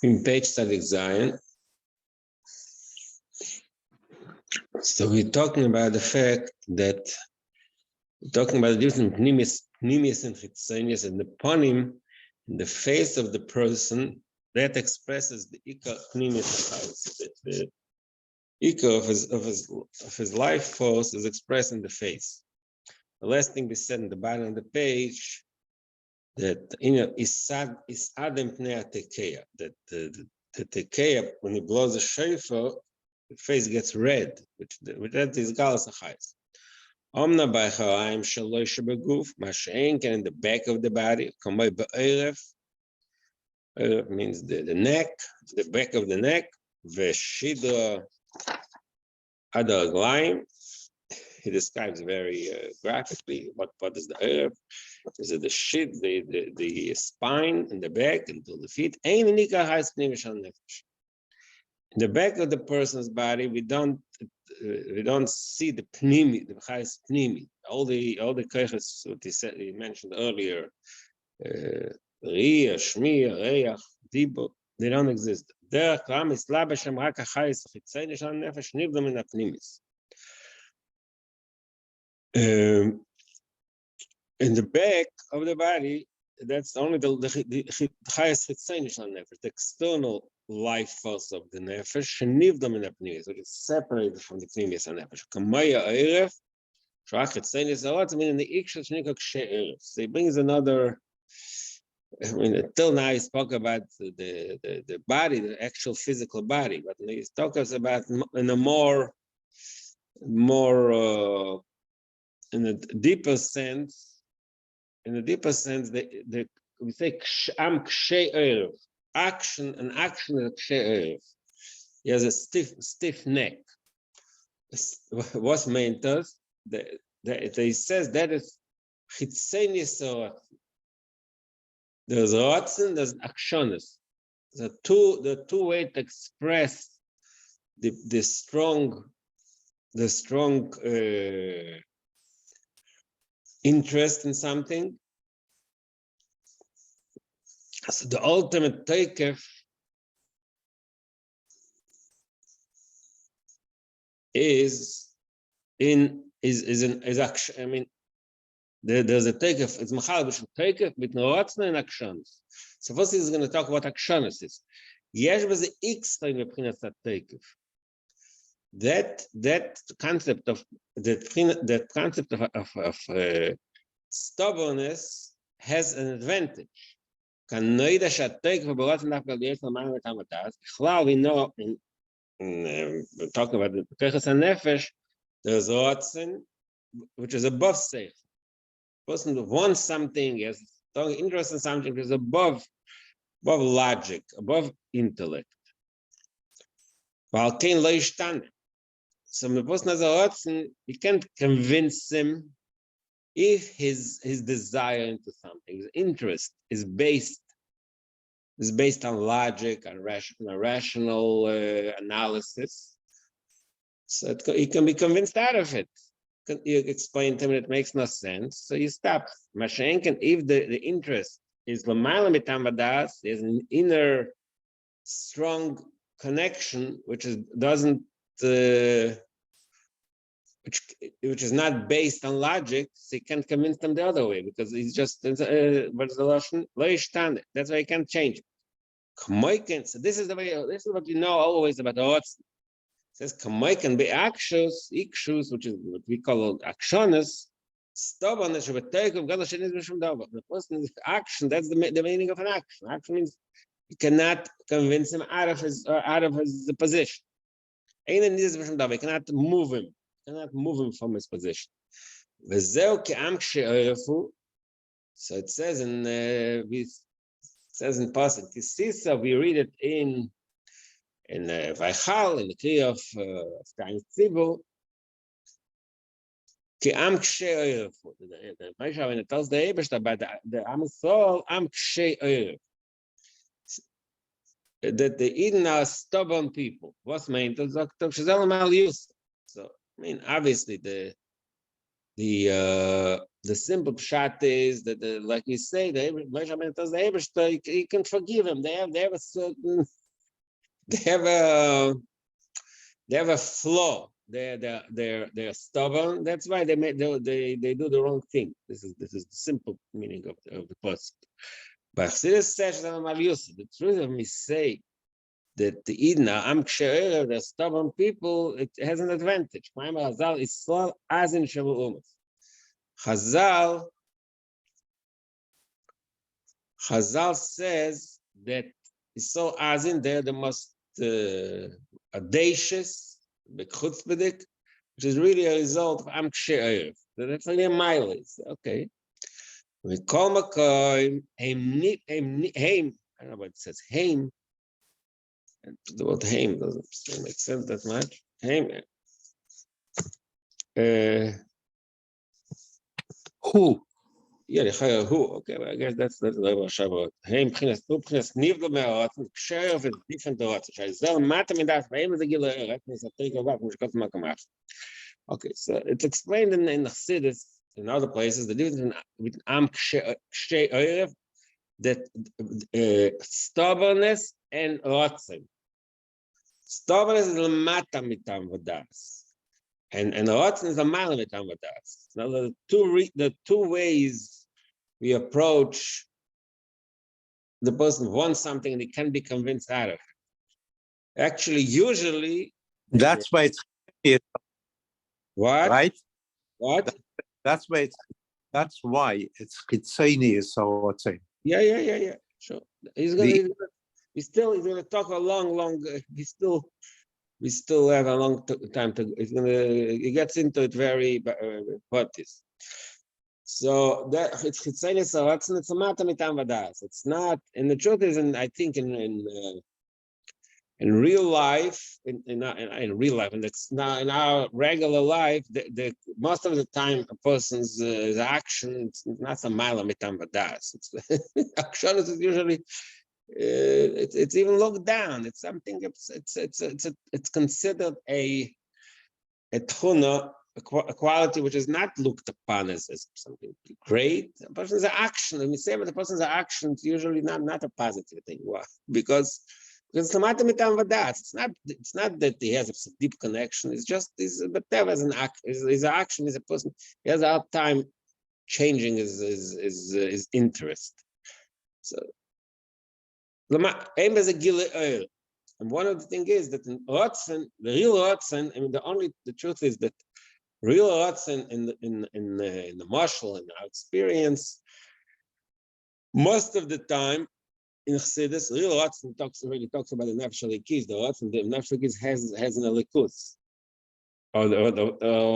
in page Tzadik Zion. So we're talking about the fact that we're talking about the difference between pnimius and chitzonius, and the ponim, in the face of the person that expresses the ikar pnimius, the ikar of his life force is expressed in the face. The last thing we said in the bottom of the page, that is adam pnei tekeya, that the tekeya, when he blows a shofar, the face gets red, which that is galas achayis. Omna b'chalayim shalosh beguf, mashein can in the back of the body, kamay be'erev. Erev means the neck, the back of the neck. V'shidra adaglayim. He describes very graphically what is the erev. Is it the the spine and the back until the feet? In the back of the person's body, we don't see the pnimi, the chayes pnimi. All the koiches what he mentioned earlier, riyah, shmiyah, reyach, dibo, they don't exist. Derech ram is labashem rak hachayes chitzei shel nefesh nivdom in apnimis. In the back of the body, that's only the chayes chitzei shel nefesh, the external life force of the nefesh, shenivdom in apnimis, which is separated from the pnimis and nefesh. Kamaya erev, shach chitzei shel meaning the ikshel shnikok she'erev. So he brings another. I mean, until now he spoke about the body, the actual physical body, but he talks about in a more in a deeper sense. In a deeper sense, we say am kshe erev, action, an action of kshe erev. He has a stiff neck. What's meant us? He says that is chitzei nisor. There's rotzen, there's actionis. The two ways to express the strong interest in something. So the ultimate takeoff is action. I mean, there's a takeoff. It's machal b'shul takeoff with rotzen and actions. So first he's going to talk about actions. Yesh b'ze extra in b'chinas takeoff. That concept of stubbornness has an advantage. We know in talking about the koiches hanefesh, there's rotzen, which is above seichel. Person who wants something, has strong interest in something, is above logic, above intellect. So the person has a rotzen, you can't convince him if his desire into something, his interest is based on logic and rational analysis. So he can be convinced out of it. You explain to him it makes no sense, so he stops. Mashenken, if the interest is l'mayla mitam vadas, there's an inner strong connection which is not based on logic, so he can't convince them the other way because he's just what's the lashon? Lo yishtaneh. That's why he can't change it. So this is what you know always about the Otz. It says kamoiken be akshus, which is what we call actionis, stubbornness of a take of gadol shenis mishum davar. The person is action. That's the meaning of an action. Action means you cannot convince him out of his position. You cannot move him. From his position. So it says in Pasuk Kisisa, we read it in Vaychal, in the key of Kain Tzibur. Ki am kshe oyerefu. The Paisha, when it tells the Ebesh about the Am Yisrael, am kshe oyerefu. That the Eden are stubborn people. What's meant? So, I mean, obviously, the the simple pshat is that, like we say, the he can forgive him. They have a certain, they have a flaw. They're stubborn. That's why they do the wrong thing. This is the simple meaning of the post. But the truth of me say that the Idna, the stubborn people, it has an advantage. Chazal says that so Azin, they're the most audacious, which is really a result of Am Kshe'erev. That's only a mile. Okay. We call Makoim, Heim, I don't know what it says, Heim. The word Heim doesn't make sense that much. Heim. Who? Yeah, who? Okay, but I guess that's the level of Shabbat. Heim, Pchines, Nivdo Me'arat, Kshe'erev is different to Ratz. Shazel, Mata Midas, Heim is a Gila Eret, is a Trik of Vat, which comes Makamach. Okay, so it's explained in Chassidus, in other places, the difference between Am Kshe'erev, that stubbornness and rotzen. Stubbornness is lamata mitam vadas, and rotzen is a mala mitam vadas. Now the two ways we approach the person who wants something and he can be convinced out of it. Actually, usually That's why it's what? Right? What? That's why it's chitzoni is so saying. Yeah. Sure. He's gonna talk a long. We still have a long time to. He gets into it very this. So that it's chitzoni saratzen. It's a mata mitam vadas. It's not, and the truth is, and I think in real life, in real life, and it's now in our regular life, the most of the time a person's action, it's not a mila mitam vadas. It's action is usually it's even looked down. It's something. It's considered a tchuna, a quality which is not looked upon as something great. A person's action. When we say about the person's action, it's usually not a positive thing. Why? Because it's not that he has a deep connection. It's just but there was an act. His action is a person. He has a hard time changing his interest. So aim as a gile oil. And one of the things is that in Rotzen, the real Rotzen, I mean, the truth is that real Rotzen in the marshal and our experience, most of the time in Chassidus, real Rotzen talks about the Nefesh Elikis. The Rotzen, the Nefesh Elikis has an Elikus. Or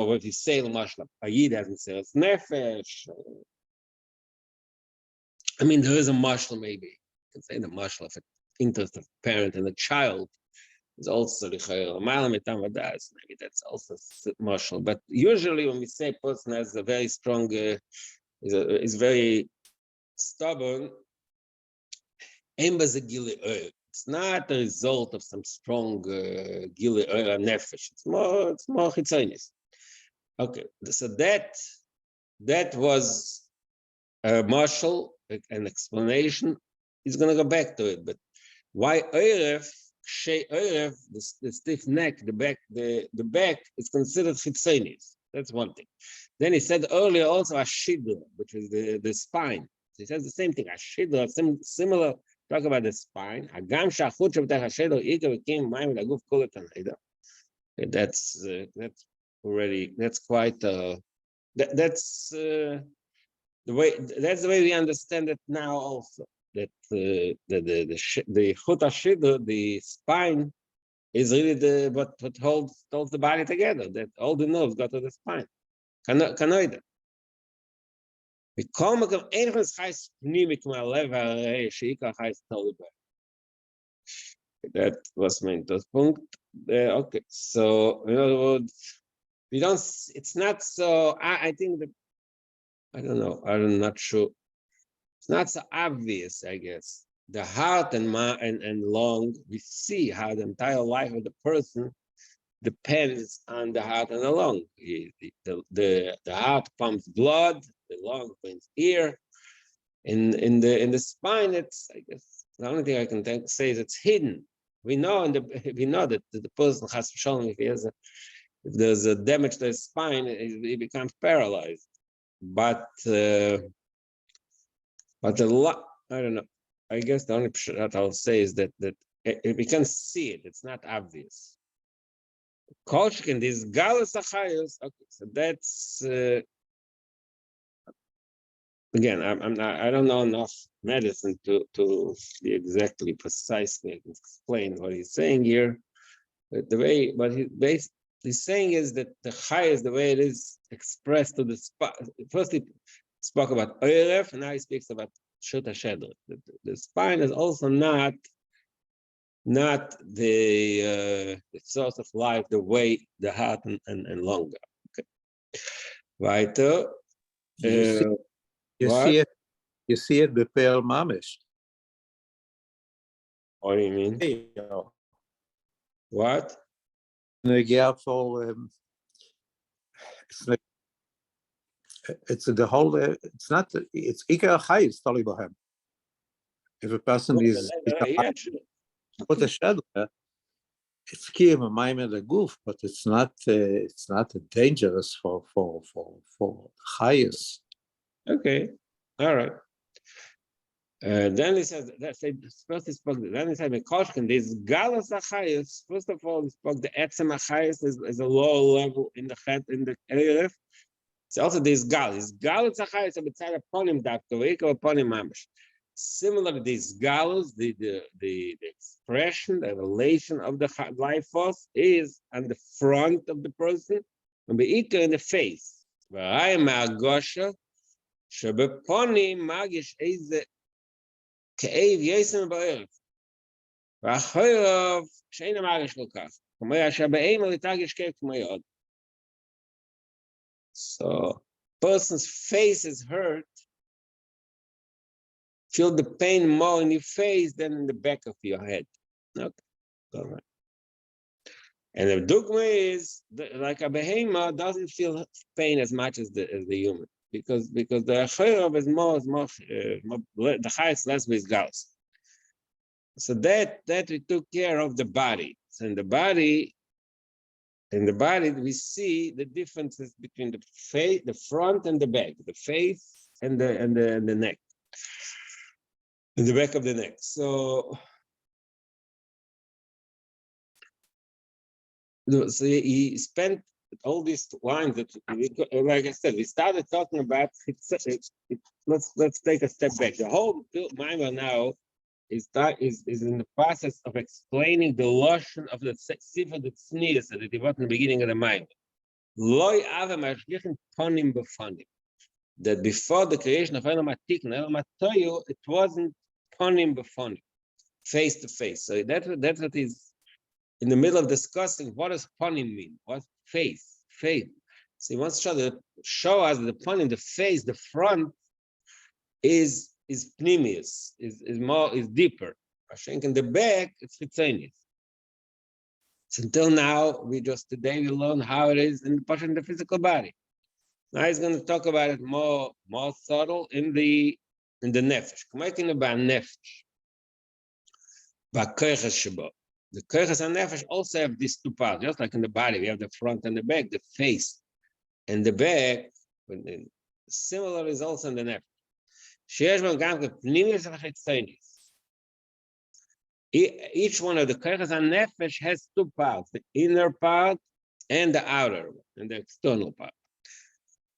what you say, the marshal, a Yid hasn't said it's Nefesh. I mean, there is a marshal maybe. You can say the marshal of an interest of parent and a child is also maybe that's also marshal. But usually when we say a person has a very strong, is very stubborn, it's not a result of some strong gili nefesh. It's more chitzonis. Okay, so that was a marshal, an explanation. He's going to go back to it, but why Erev, Shei Erev, the stiff neck, the back is considered chitzonis. That's one thing. Then he said earlier also a shiur, which is the spine. So he says the same thing. A shiur, similar. Talk about the spine. That's quite that's the way we understand it now also. That the chut hashiddur, the spine, is really what holds the body together. That all the nerves go to the spine. Kanoida. That was my point. Okay, so in other words, we don't. It's not so. I think that I don't know. I'm not sure. It's not so obvious, I guess. The heart and lung, we see how the entire life of the person depends on the heart and the lung. The heart pumps blood, the lung pumps air. In the spine, it's, I guess, the only thing I can say is it's hidden. We know that the person has shown if there's a damage to his spine, he becomes paralyzed. But a lot, I don't know. I guess the only that I'll say is that we can see it. It's not obvious. Kolchkin, these galus achayos. Okay, so that's again. I don't know enough medicine to be exactly precisely explain what he's saying here. But the way, what he's saying is that the chayos, the way it is expressed to the spot. First, he spoke about oiref, and now he speaks about shut hasheder. The spine is also not the source of life the way the heart and lung are. Okay. Weiter. You see it bepel mamish. What do you mean? What? It's the whole. It's not. It's ikar chayis tali bohem. If a person is put a shadow, it's kiyum a maimel a goof, but it's not dangerous for chayis. Okay, all right. Then he says, first he spoke, then he said, this galus achayis, first of all, he spoke the etzem achayis is a low level in the head, in the area. It's also this galus. Galus achayis are beside upon him, Dr. Wiko upon him, mamish. Similar to these galus, the expression, the relation of the life force is on the front of the person, and the ika in the face. I am a gosha, shebeponi magish eze כאב יסם בערב, ואחריו שאין המעריך כל כך, כמו שהבאים על יתרגש כאב כמו יוד. So, person's face is hurt, feel the pain more in your face than in the back of your head. Okay, all right. And the dogma is, like a behemoth doesn't feel pain as much as the human. Because the chayrav is more the highest less with gauss. So that we took care of the body. So in the body we see the differences between the face, the front and the back, the face and the neck, and the back of the neck. So he spent all these lines that, like I said, we started talking about. Let's take a step back. The whole Maimer now is in the process of explaining the lotion of the sifa the tznius that he brought in the beginning of the Maimer. Loy ave mashgichim ponim b'fanim. That before the creation of Elam Atikn, Elam Atoyu, it wasn't ponim b'fanim, face to face. So that's what is in the middle of discussing what does ponim mean. What's face? So he wants to show us that the ponim, the face, the front, is pneumius, is deeper. I think in the back it's chitzonius. So until now, today we learn how it is in the physical body. Now he's going to talk about it more subtle in the nefesh. K'maykin about nefesh. Ba'koiches shebo. The koiches and nefesh also have these two parts, just like in the body. We have the front and the back, the face and the back. Similar is also in the nefesh. Each one of the koiches and nefesh has two parts: the inner part and the outer one, and the external part.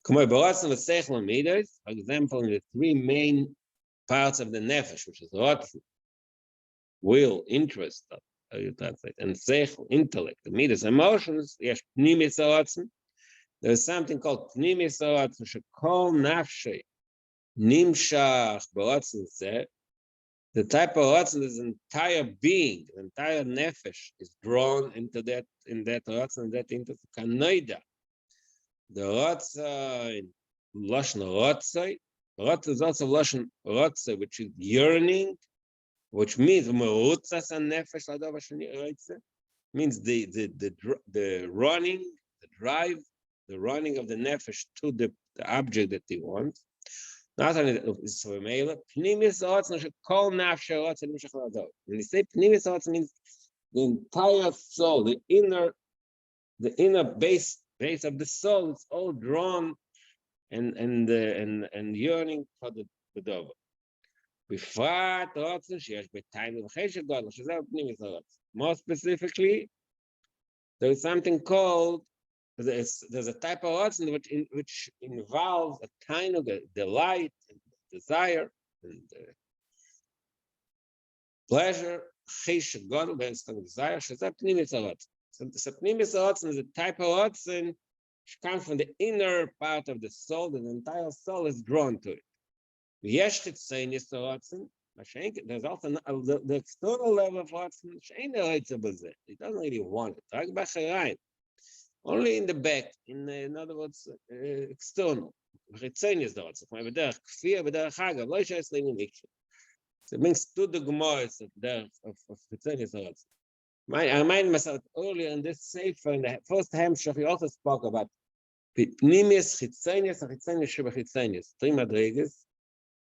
For example, in the three main parts of the nefesh, which is rotzen, will, interest, and seichel, intellect, the midas, emotions, yes, pnimis rotzen. There's something called pnimis rotzen, shekol nafshei nimshach b'rotzen zeh. The type of rotzen is entire being, the entire nefesh is drawn into that, in that rotzen, that into kanoida. The rotzen in lashon rotzei. Rotzen is also lashon rotzei, which is yearning, which means merutzas and nefesh ladava sheni rotzei. means the running, the drive, the running of the nefesh to the object that he wants. Not only so pnimis otzn should call nafshe otzn mishach ladov. When you say pnimis otzn means the entire soul, the inner base of the soul, it's all drawn and yearning for the dover. More specifically, there is something called, there's a type of otzn which involves a kind of delight, and desire, and pleasure. Desire. So the pnimis otzn is a type of otzn which comes from the inner part of the soul, and the entire soul is drawn to it. There's also the external level of otzn. He doesn't really want it. Only in the back, in other words, external. So it means to the Gemara of Chitzonius otzn. I remind myself earlier in this sefer, in the first Hemshach, he also spoke about Pnimis Chitzonius and Chitzonius Shebechitzonius, 3 madrigas.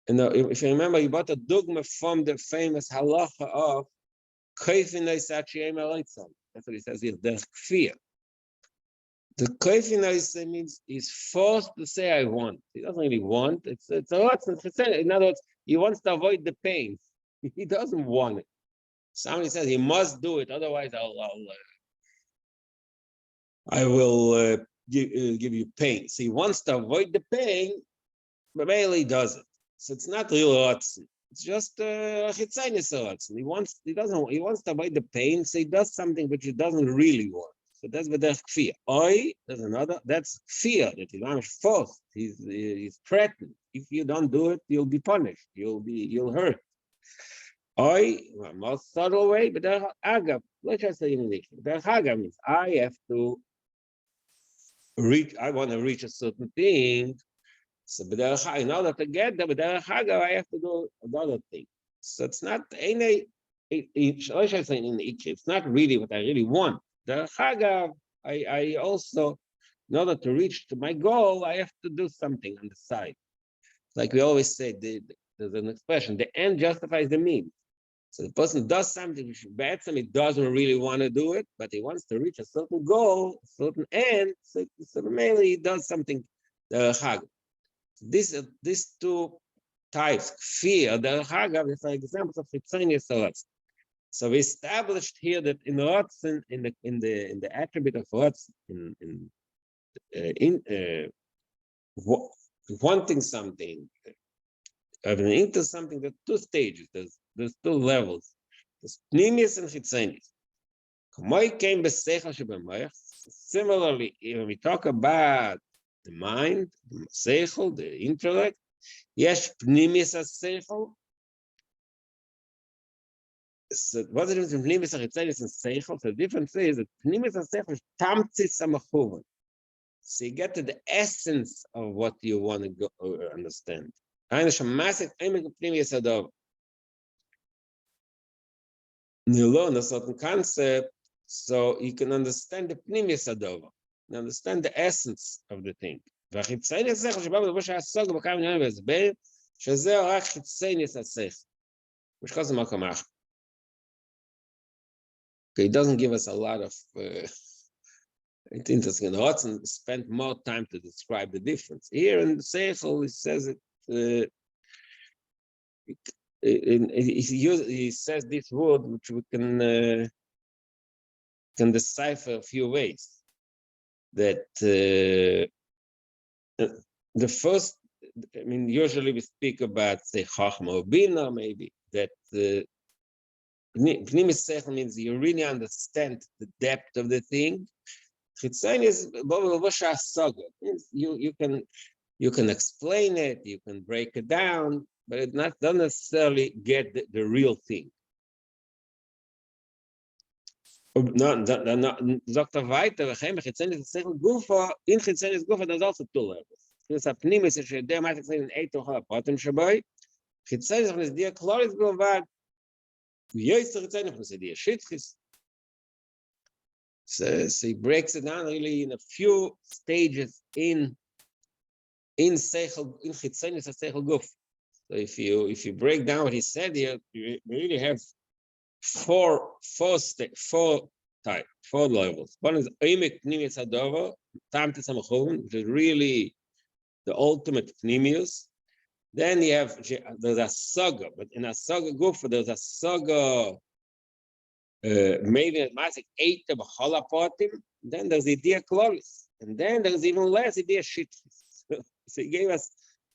And if you remember, he brought a dogma from the famous halacha of Koifinoi Sachiyem Eloitzam. That's what he says here, there's kfir. The Koifinoi means he's forced to say, I want. He doesn't really want. It's a lot. In other words, he wants to avoid the pain. He doesn't want it. Somebody says he must do it, otherwise I will give you pain. So he wants to avoid the pain, but barely does it. So it's not real otzn. It's just chitzonius otzn. He wants to avoid the pain, so he does something which he doesn't really want. So that's v'derech kfir. Oi, there's another. That's fear that he's forced. He's threatened. If you don't do it, you'll be punished. You'll hurt. Oi, more subtle way, but agav. Let's just say in English. Agav means I have to reach. I want to reach a certain thing. So, in order to get there, I have to do another thing. So it's not it's not really what I really want. I also, in order to reach to my goal, I have to do something on the side. Like we always say, there's an expression: the end justifies the means. So the person does something which he doesn't really want to do it, but he wants to reach a certain goal, a certain end. So mainly he does something. These two types, fear, the hagav, are examples of chitzonius otzn. So we established here that in otzn, in the attribute of otzn, wanting something, having into something, there are 2 stages. There's 2 levels. There's pnimis and chitzonius. Similarly, when we talk about the mind, the seichel, the intellect, yes, pnimis as seichel. So what's the difference between pnimis and chitzonius and seichel? So the difference is that pnimis and seichel is tamtzis amachuvan. So you get to the essence of what you want to go understand. You learn a certain concept, so you can understand the pnimis adova. You understand the essence of the thing. It doesn't give us a lot of it's interesting. Hudson spent more time to describe the difference. Here in the Seichel, he says it. He says this word, which we can decipher a few ways. That the first, I mean, usually we speak about, say, Chachma or Bina, maybe, that Pnimis Seichel means you really understand the depth of the thing. Chitzonius means you can explain it, you can break it down, but it doesn't necessarily get the real thing. Dr. Weiter, in Chitzonius Gufa, there's also 2 levels. There's a Pnimis, which there might explain in Eitoch HaPotem Shabai. Chitzonius is dear Chloris Govad. Yoyster Chitzonius is dear Shitchis. So he breaks it down really in a few stages in seichel, in chitzonius seichel guf. So if you break down what he said here, you really have four levels. One is oimek pnimius hadover, tamtis hamachuvin, which is really the ultimate pnimius. Then you have there's a saga, but in a saga gufa there's a saga. Maybe it might say 8 of halapotim. Then there's the idea klolis, and then there's even less idea shitfis. So he gave us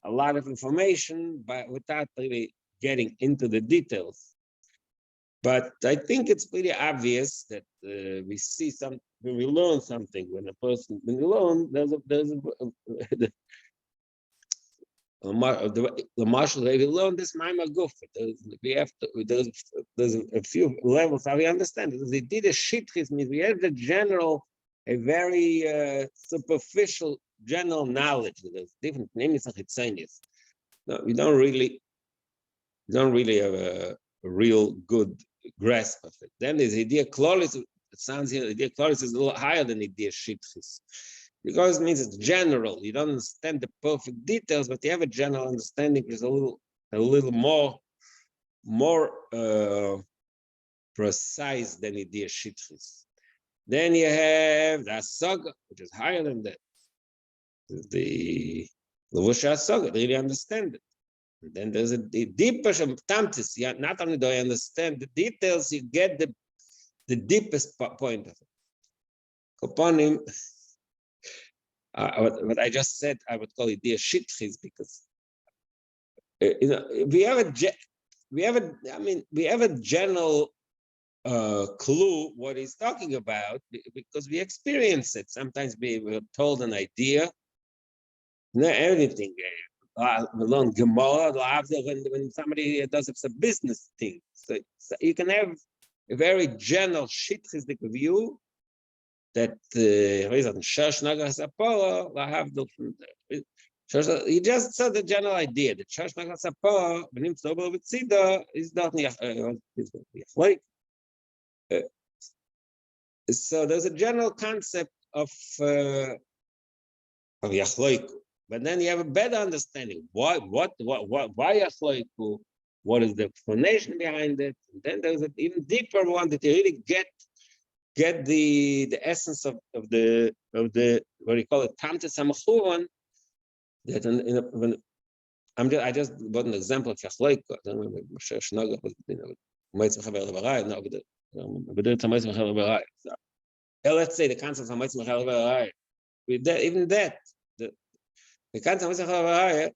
a lot of information, but without really getting into the details. But I think it's pretty obvious that we see when we learn something, when you learn, there's the marshal we learn this Maimar Guf. There's a few levels how we understand it. They did a shitchis means we have a very superficial general knowledge. There's different names of chitzonius. No, we don't really have a real good grasp of it. Then there's the idea klolis. It sounds here the idea klolis is a little higher than the idea shitchis. Because it means it's general. You don't understand the perfect details, but you have a general understanding, which is a little more precise than idea shitchis. Then you have the saga, which is higher than that. The Levusha saga, they really understand it. And then there's a deeper tamtis. Yeah, not only do I understand the details, you get the deepest point of it. Koponim. What I just said, I would call it the shitchis because we have a general clue what he's talking about because we experience it. Sometimes we were told an idea, not everything. We learn Gemara when somebody does a business thing. So you can have a very general shitchistic view. That he just said the general idea. The church Nagasapora, benimmt sober with Sida, is not like. So there's a general concept of Yachloiku, but then you have a better understanding. Why Yachloiku? What is the explanation behind it? And then there's an even deeper one that you really get the essence of the what do you call it, tamtis hamachuvan. That when I just got an example of Yachloik. I don't remember Moshe Shnaga was Meitzim Chaver Levarai. No, but it's Meitzim Chaver Levarai. Let's say the concept of Meitzim Chaver Levarai. Even that, the concept of Meitzim Chaver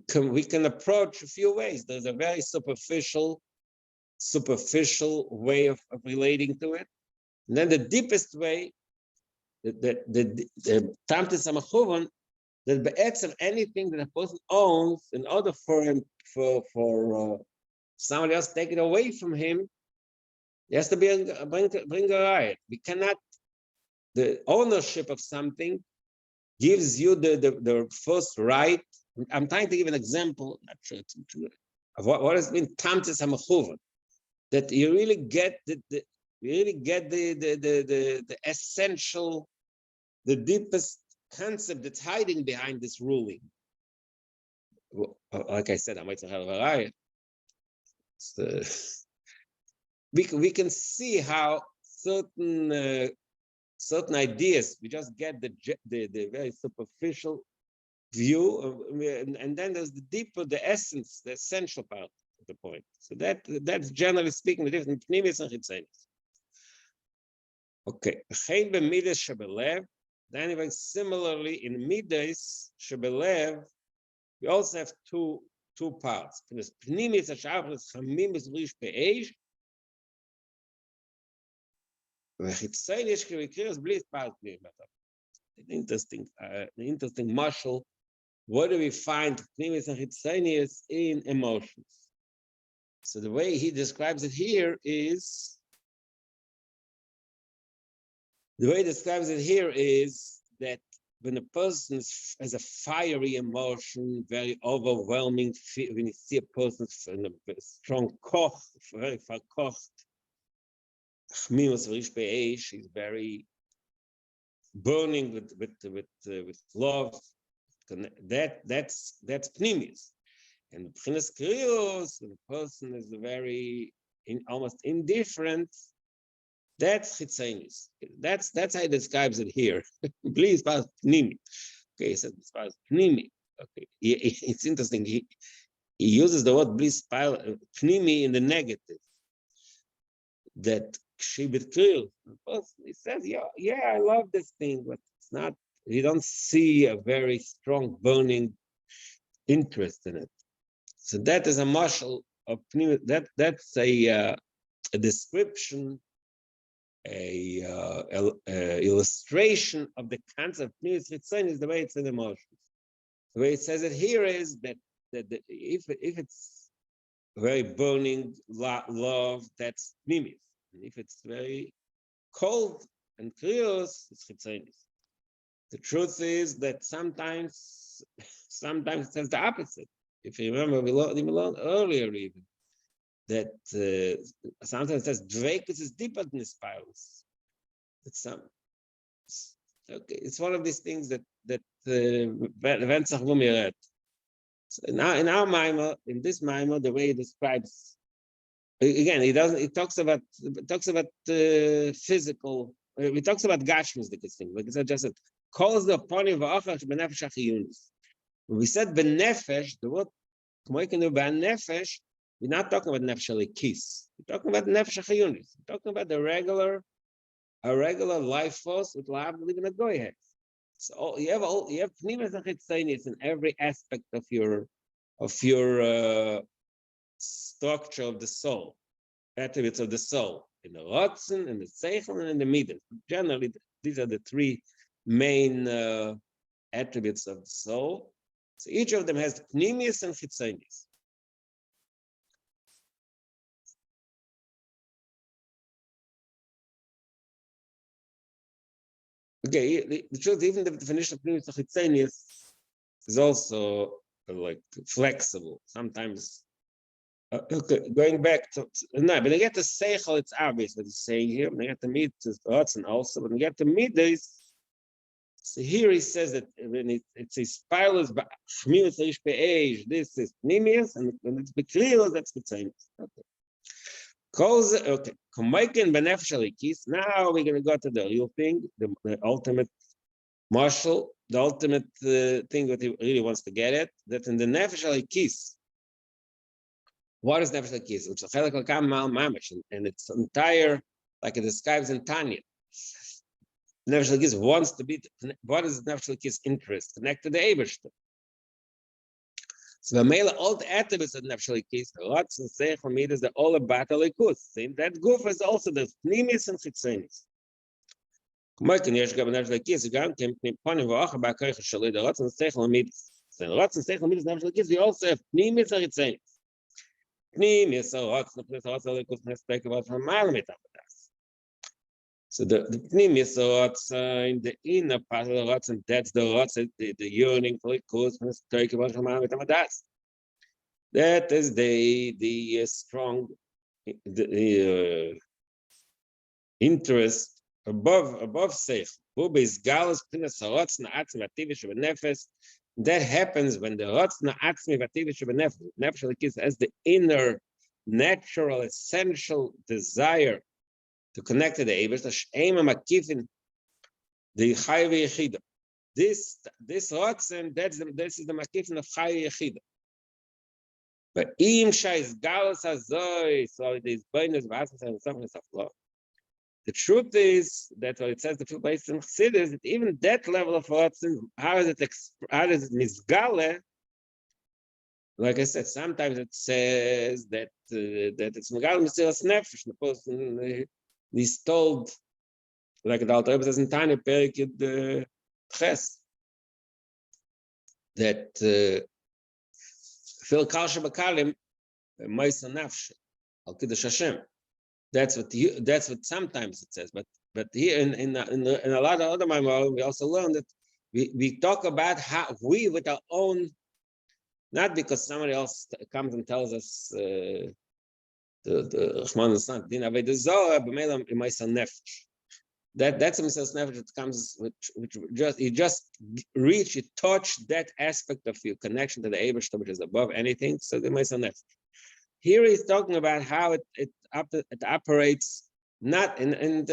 Levarai, we can approach a few ways. There's a very superficial way of relating to it, and then the deepest way, the tamtis hamachuvan, that be'etzem anything that a person owns, in order for him for somebody else to take it away from him, he has to bring a riot. We cannot. The ownership of something gives you the first right. I'm trying to give an example. Not sure it's true, of what has been tamtis hamachuvan. That you really get the essential, the deepest concept that's hiding behind this ruling. Like I said, we can see how certain ideas, we just get the very superficial view, and then there's the deeper, the essence, the essential part. The point. So that's generally speaking the difference between pnimius and chitzonius. Okay. Then even similarly in midas shebelev, we also have two parts. Pnimius hashachris chamimis rish pe'esh. Chitzonius k'vikrius blis part interesting marshal. What do we find pnimius and chitzonius in emotions? So the way he describes it here is that when a person has a fiery emotion, very overwhelming, when you see a person in a strong koch, very verkocht, Chmimus v'rish be'esh is very burning with love. That's pnimis. And B'chinas Krios, when the person is almost indifferent, that's chitzenis. That's how he describes it here. Please, pnimi. Okay, he says pnimi. Okay, it's interesting. He uses the word bliss pnimi in the negative. That shibit krios. He says, yeah, I love this thing, but it's not. You don't see a very strong burning interest in it. So that is a mashal of pnimi. That's a description, a illustration of the concept of pnimis chitzon is the way it's in emotions. The way it says it here is that if it's very burning love, that's pnimis. And if it's very cold and krios, it's chitzonis. The truth is that sometimes it says the opposite. If you remember, we learned earlier even that sometimes it says dveikus is deeper than the spirals. It's okay. It's one of these things that in our mimer, in this mimer, the way it describes again, it talks about physical. It talks about gashmis, the thing. Like I just said, calls the pony v'achach b'nefesh achiyunis. When we said b'nefesh, the word k'moiken b'nefesh, we're not talking about nefesh alikis. We're talking about nefesh achiyunis. We're talking about a regular life force with lav living a goy head. So you have pnimis and chitzonis in every aspect of your structure of the soul, attributes of the soul, in the rotzen, in the seichel, and in the midas. Generally, these are the three main attributes of the soul. So each of them has pnimis and chitzonis. Okay, the truth, even the definition of pnimis and chitzonis is also like flexible. Sometimes, okay, going back to no, but I get the seichel, it's obvious what he's saying here. When I get the midas, and also, but when I get the midas, so here he says that when it's a spirals, but this is pnimius, and when it's bekrios, that's chitzonis. Okay. Okay. Now we're going to go to the real thing, the ultimate marshal, the ultimate thing that he really wants to get at, that in the nefesh alikis. What is nefesh alikis? Which is mamash, and it's entire, like it describes in Tanya. Nefesh alikis wants to be. What is nefesh alikis' interest? Connect to the Eibishter. So the male all the attributes of nefesh alikis, the lots and seichel midas, they're all about alikus. Same that goof is also the pnimis and chitzonis. K'moiken yesh gam nefesh alikis gam kem pnim v'acha ba'koich shalei the lots and seichel midas. So the lots and seichel midas nefesh alikis we also have pnimis and chitzonis. Pnimis so lots and alikus nespek about from malamet amadas. So the pnimis lots in the inner part of the lots, and that's the lots, the yearning for alikus nespek about from malamet amadas. That is the strong interest above seich. That happens when the rotzna atzmi v'ativish nefesh as the inner, natural, essential desire to connect to the Eibush, the she'ema makifin, the chay v'yechida. This rotzen, this is the makifin of chay v'yechida. But im shais galus azoy, so it is bonus vasas and something of law. The truth is that what it says the few places in Chassidus, that even that level of rotzen, how is it misgale? Like I said, sometimes it says that it's misgale mesilas nefesh. The person he's told, like the Alter Rebbe says in Tanya Perikid Ches, that Phil Kalsha Bakalim Moisa Nafsh Al Kiddush Hashem. That's what sometimes it says, but here in a lot of other Maimon we also learn that we talk about how we with our own, not because somebody else comes and tells us Rahman San Din Aved Zohar b'melam imaysa nefesh. That's a Mesilas Nefesh that comes which just reach, you touch that aspect of your connection to the Eibishter, which is above anything. So the Mesilas Nefesh. Here he's talking about how it operates not in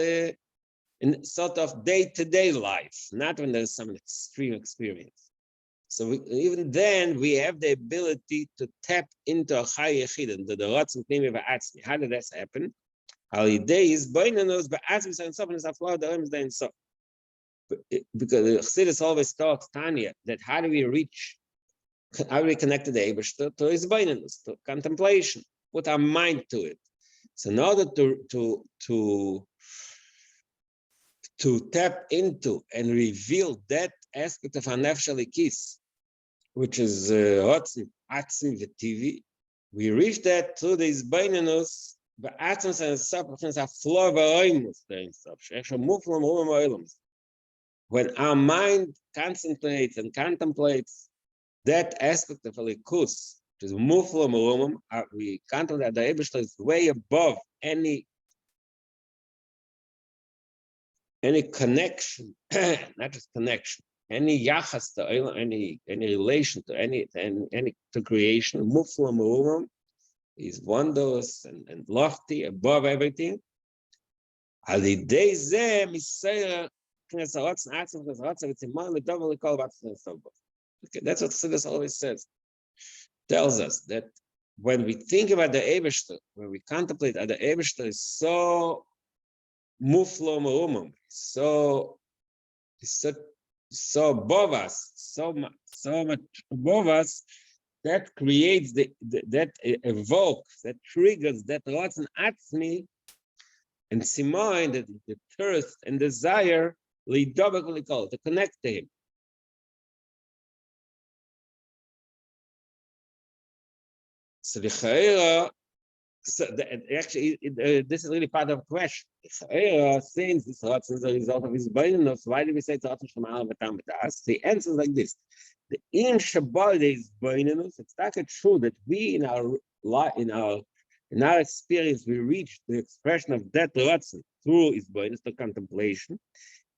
sort of day-to-day life, not when there's some extreme experience. So even then, we have the ability to tap into a high yechid, into the Ratzon Pnimi V'atzmi. How did that happen? Holiday is boinanus, but as we say in Sof, and it's the Rem is there in Sof. Because Chassidus always talks, Tanya, that how do we connect to the Eibishter? To his boinanus, to contemplation, put our mind to it. So in order to tap into and reveal that aspect of our nefesh alikis, which is Ratzon Atzmi V'Tivi, we reach that through this boinanus. But Atzmus and substance are flow when our mind concentrates and contemplates that aspect of Alikus, which is muflo, we contemplate that the Eibishter is way above any connection, not just connection, any yachas to any relation to any to creation. Muflo is wondrous and lofty above everything. Okay, that's what Chassidus always says. Tells us that when we think about the Eibishter, when we contemplate that the Eibishter is so muflo me'umam, so above us, so much above us, that creates that evokes, that triggers that Ratzon Atzmi and Simoin, the thirst and desire, to connect to him. So the Chayra, this is really part of the question. Since this Ratzon is a result of his boinanus, why do we say it's Ratzon Shema'al V'tam V'tas? The answer is like this. The in Shabbat is boinanus. It's not true that we in our experience we reach the expression of that Ratzon through his boinanus, the contemplation.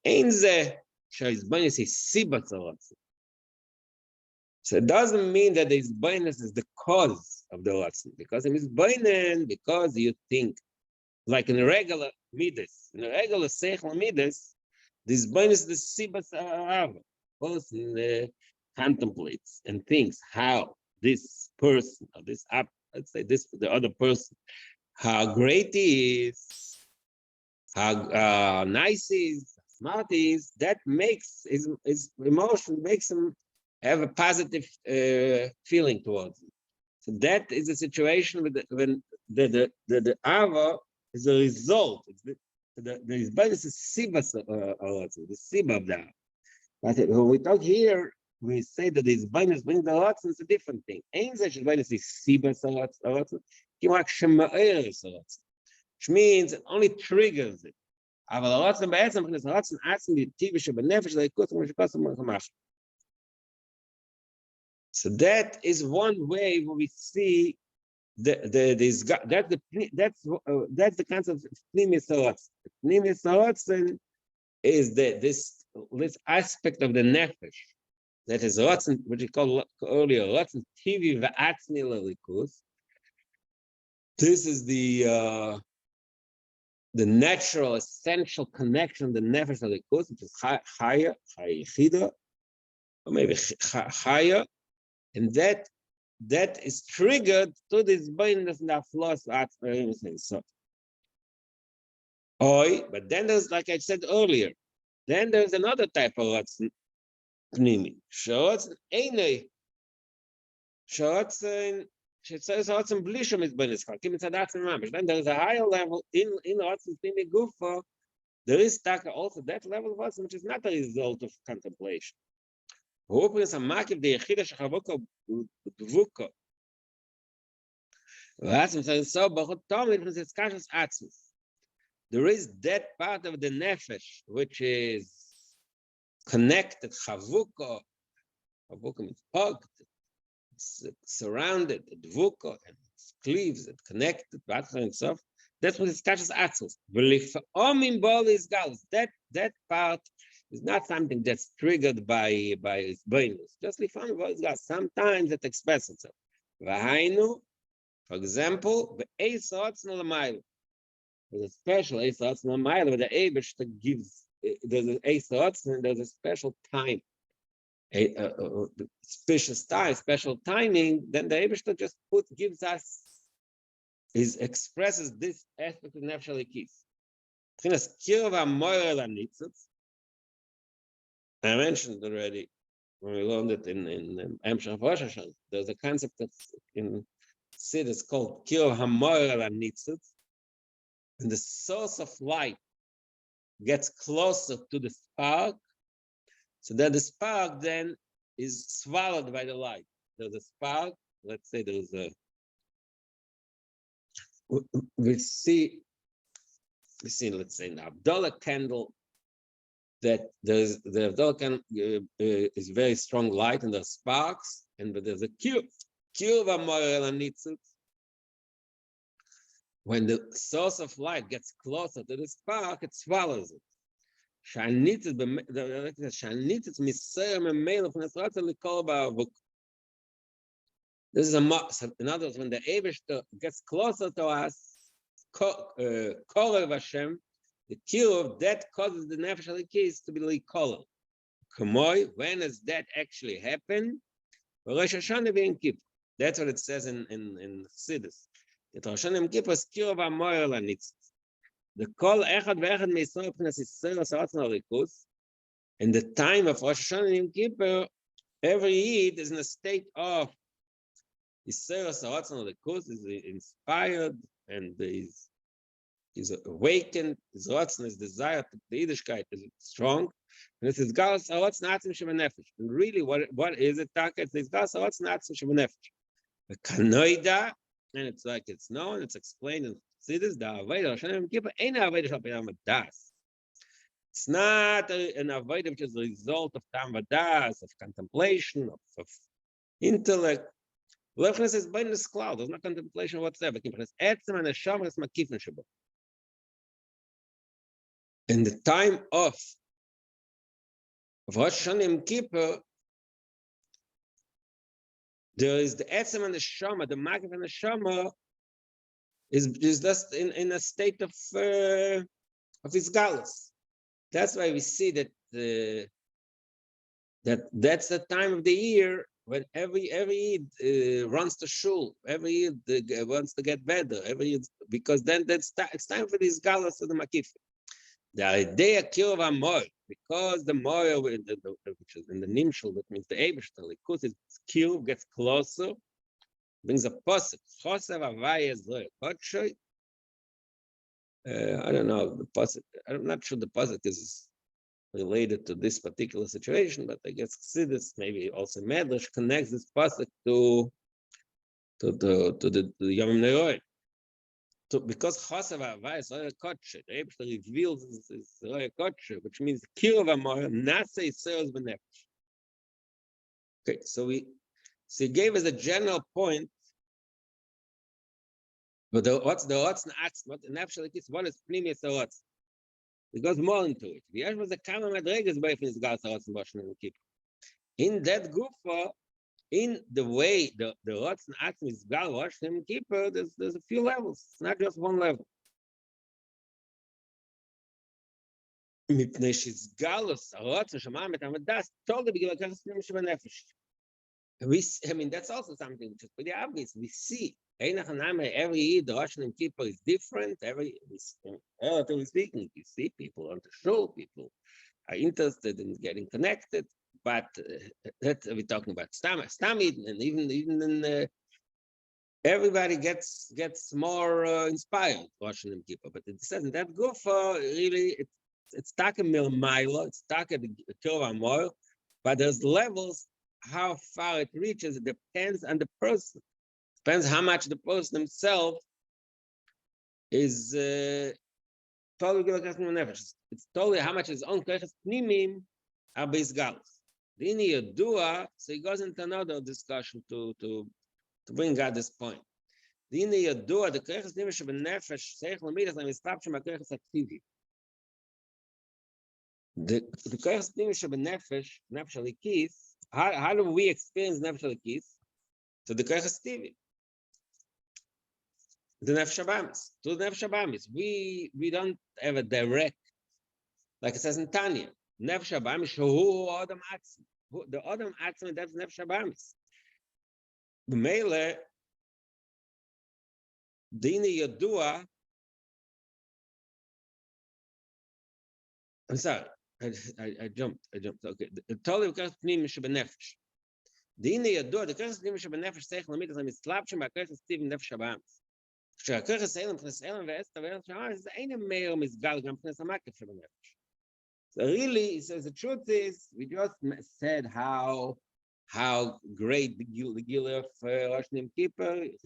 Ein ze shehis boinanus is sibat Ratzon. So it doesn't mean that his boinanus is the cause of the Ratzon, because in his boinanus, because you think like in a regular midas, in a regular seichel midas, this boinanus is the sibat Rav. Person contemplates and thinks how this person or this let's say this the other person, how great he is, how nice he is, smart he is. That makes his emotion makes him have a positive feeling towards him. So that is a situation when the ava is a result. The bonus is siba also the siba of that. But when we talk here, we say that this bonus brings the Ratzon, it's a different thing. Ain't such a bonus is siba Ratzon, which means it only triggers it. So that is one way where we see that's the concept of pnimis Ratzon. Pnimis Ratzon is this aspect of the nefesh that is Ratzon, which we called earlier Ratzon Tivi V'atzmi L'Likus. This is the natural, essential connection of the nefesh L'Likus, which is Chaya Yichida, or maybe Chaya, and that is triggered to this boinanus and the floss everything. So, but then there's, like I said earlier, then there's another type of Ratzon Pnimi. Ratzon Einei. Ratzon Blishum is Boinus. Then there's a higher level in Ratzon Pnimi Gufa. There is also that level of Ratzon, which is not a result of contemplation. Ratzon says so, but it's conscious Atzmus. There is that part of the nefesh which is connected, chavuko. Chavuko means hugged, surrounded, dvuko, and cleaves, it connected, and stuff. That's what it's catches atzos. That part is not something that's triggered by his brain. Just sometimes it expresses itself. For example, the Ace Thoughts in the mile. There's a special Ace Thoughts in the mile where the Abish gives, there's an Ace Thoughts and there's a special time, special timing. Then the Abish just gives us, expresses this aspect of Nefesh Elikis. I mentioned already when we learned it in Amshach Rosh Hashanah. There's a concept that's in Sid is called Kirov HaMoyer Lanitzut. When the source of light gets closer to the spark, so that the spark then is swallowed by the light. There's a spark. Let's say there's a. We see. Let's say, an Abdullah candle. That the Abdullah candle is very strong light, and there's sparks, but there's a cube. When the source of light gets closer to the spark, it swallows it. This is in other words, when the Eibishter gets closer to us, Korev Hashem, the cube that causes the Nefesh Elikis to be colored. When does that actually happen? Rosh Hashanah being Kippur. That's what it says in Chassidus. That Rosh Hashanah Kippur is Kirov HaMoyer Lanitzut. The Kol Echad Ve'echad Me'Yisrael P'nas Yisrael Saratzon Alikus. In the time of Rosh Hashanah and Kippur, every Yid is in a state of Yisrael Saratzon Alikus, is inspired and is awakened. His Ratzon, his desire to the Yiddishkeit is strong. And it is Galas Aratzon Atzim Shevanefesh. And really, what is it? It's Galas Aratzon Atzim Shevanefesh. The Kanoida, and it's like it's known, it's explained in Chassidus, the Avodah Hashem Kippur ain't Avodah Shalom Das. It's not an Avodah which is the result of Tam Vadas, of contemplation, of intellect. Lefness is behind this cloud. There's no contemplation whatsoever. In the time of Rosh Hashanah and Kippur, there is the Etzem and the Shama, the Magif and the Shama is just in a state of his galus. That's why we see that that's the time of the year when every Yid runs to shul, every Yid wants to get better, because then it's time for these galus of the Makif. The idea Kirov HaMoyer, because the Moyer, which is in the Nimshul, that means the Eibishter, because its Kirov gets closer, brings a posuk. Chosev Havaya Zoy Kotshoy. I don't know the posuk. I'm not sure the posuk is related to this particular situation, but I guess Chassidus, maybe also Medrash, connects this pasuk to the Yom Neroy. Because Chosev Havaya Zoy Kotshoy, the Eibishter reveals his Zoy Kotshoy, which means Kirov HaMoyer Nase Yisrael's Benefesh. Okay, so he gave us a general point. But what's the Otzn Atz? What the Nefesh Elikis? What is Pnimius Otzn? It goes more into it. The Yesh was a Kama Madregas by his Gas Otzn Rosh Hashanah Kippur. In that Gufa, in the way the Otzn Atz is Gal Rosh Hashanah Kippur, there's a few levels. It's not just one level. Mipnei Shis Galus Otzn Shema Metam Das told the Bigla Kasas Pnimius Nefesh. I mean, that's also something which is pretty obvious. We see every year the Rosh Hashanah Kippur is different. Relatively speaking, you see people on the show, people are interested in getting connected. But that we're talking about Stamid, and even in everybody gets more inspired Rosh Hashanah Kippur. But it says in that Gufa, really, it's taka milmaila, it's taka the Kirov HaMoyer, but there's levels. How far it reaches, it depends on the person. Depends how much the person himself is totally nefesh. It's totally how much his own koyches pnimim are based galus. The Yadua, so he goes into another discussion to bring out this point. Dine Yadua, the Koiches Nimish Benefesh, Seich Lamidas, and Mislapshim HaKoiches Aktivi. The Koiches Nimish Benefesh, Nefesh Alikis, how do we experience Nefesh Alikis? To the Koiches Aktivi. The Nefesh Abamis. To the Nefesh Abamis. We don't have a direct, like it says in Tanya, Nefesh Abamis, who Adam Atzim. The Adam Atzim, that's Nefesh Abamis. The Mele, Dine Yadua, I'm sorry, I jumped. Okay. The Toli of Koiches Pnim Shebenefesh. Dine Yadua, the Koiches Pnim Shebenefesh, Seich Lamidas, and Mislapshim HaKoiches Aktivi Nefesh Abamis. כשהכויches Elam Pnes Elam ve'Esther ve'Elam Shama, is eine mehr misgal gam Pnes HaMakev shebenefesh. So really, so the truth is, we just said how great the Gila of Rosh Hashanah Kippur, it's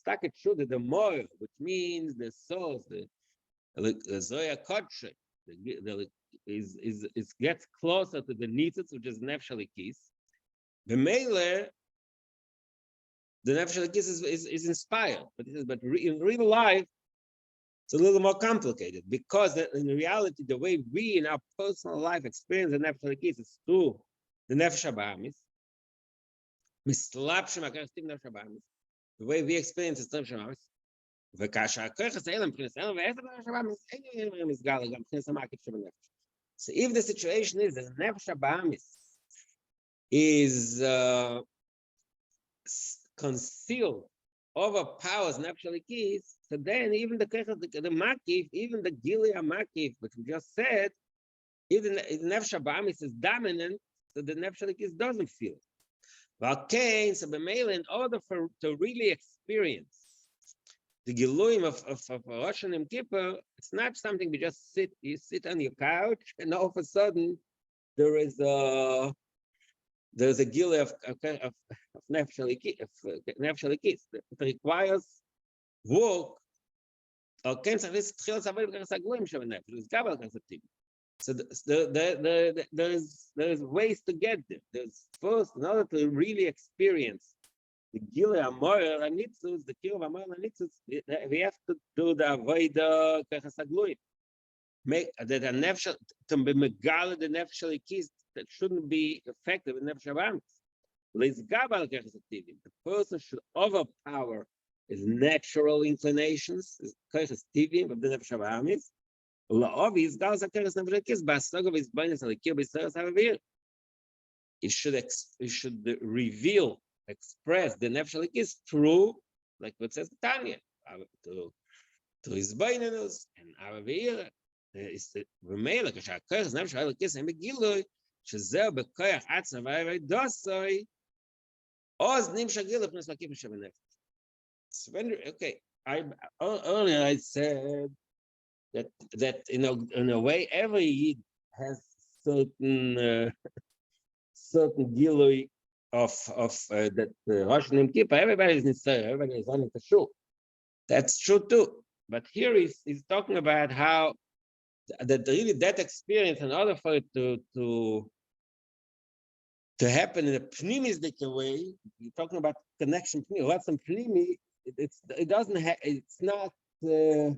like it true that the more, which means the source, the Zoya Kodshe, is gets closer to the Nitzitz, which is Nefesh Alikis. The Mele, the Nefesh Alikis is inspired, but in real life, it's a little more complicated because in reality, the way we in our personal life experience the Nefesh Alikis is through the Nefesh Abamis. The way we experience the Nefesh Abamis. So if the situation is that the Nefesh Abamis is concealed, overpowers Nefesh Alikis, so then even the Makif, even the Gilead Makif, which we just said, even the Nefesh Abamis is dominant, so the Nefesh Alikis doesn't feel it. Okay, so in order to really experience the Giluim of Rosh Hashanah Kippur, it's not something you sit on your couch and all of a sudden there's a Gilead of Nefesh Alikis. It requires work. So there is ways to get there. There's first, in order to really experience the Gilead Amorah Anitzuz, the Kiruv Amorah Anitzuz, we have to do the Avodah Keches HaGluim. Make that a nefesh to be megala the Nefesh Alikis that shouldn't be effective in Nefesh Abamis. The person should overpower his natural inclinations, his Keches Tivim of the Nefesh Abamis. It should reveal, express the Nefesh Alikis through, like what says Tanya, to his beinenus and Avavir. Is the Remela Kashakers Nefesh Alikis and Megiloi, Shazel Bekoyach Atzna Vayre Dosoi, Oz Nim Shagil of Nesmakif Shabanef. Okay, earlier I said that in a way every Yid has certain Giloi of that Rosh Hashanah Kippur. Everybody is Nitzar, everybody is on the Kashur. That's true too. But here he's talking about how that really that experience, in order for it to happen in a pnimistic way, you're talking about connection. What's in pnimi? It doesn't have. It's not the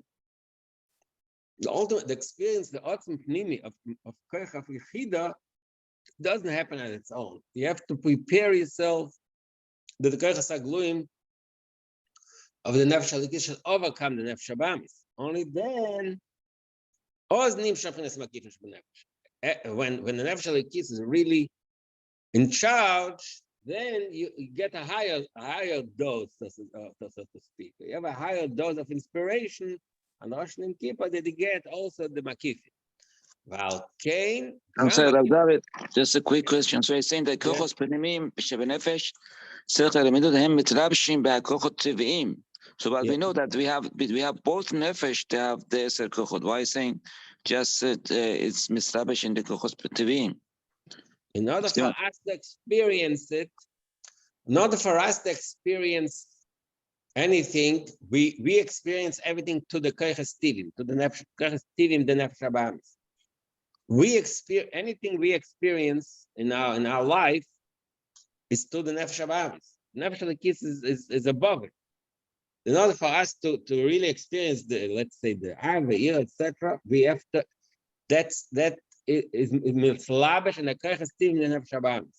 ultimate. The experience, the otzim pnimi of koach of yichida, doesn't happen on its own. You have to prepare yourself that the koach hasagluim of the Nefesh Alikis shall overcome the Nefesh Abamis. Only then. When the Nefesh Alikis is really in charge, then you get a higher dose, so to speak. You have a higher dose of inspiration, and Rosh Hashanah Kippur that you get also the Makifim. Well, Cain. I'm sorry, David. Just a quick question. So you're saying that Kochos Penimim Shebenefesh Tzarich Lelemidu Hem Mitrabshim BeHaKochot Tivim. So, but we know that we have both nefesh to have the Eser Kochot. Why saying just it's misrabish in the Kochot Tivim? In order for us to experience it, in order for us to experience anything, we experience everything to the Koches Tivim, to the Nefesh Tivim, the Nefesh Abamis. We experience anything we experience in our life is to the Nefesh Abamis. Nefesh Elikis is above it. In order for us to really experience the, let's say, the Ava, etc., we have to, that is mitzlabish and a koyches tivim in Nefesh Habahamis.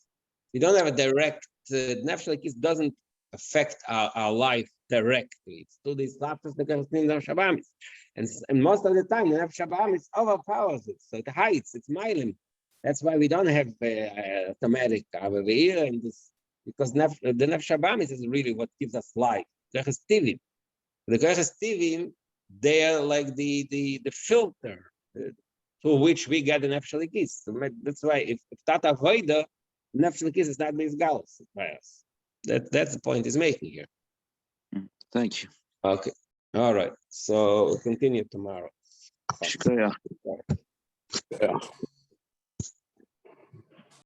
We don't have a direct, Nefesh Elikis doesn't affect our life directly. It's to the slapus the koyches tivim in Nefesh Habahamis. And most of the time, the Nefesh Habahamis overpowers it. So it hides, it's milim. That's why we don't have automatic Ava, and this, because the Nefesh Habahamis is really what gives us life. Koyches tivim. The koyches tivim, they are like the filter through which we get the Nefesh Elikis. So that's why if Tata Voida, Nefesh Elikis is not being galus by us. That's the point he's making here. Thank you. Okay. All right. So we'll continue tomorrow. Shukriya. Yeah.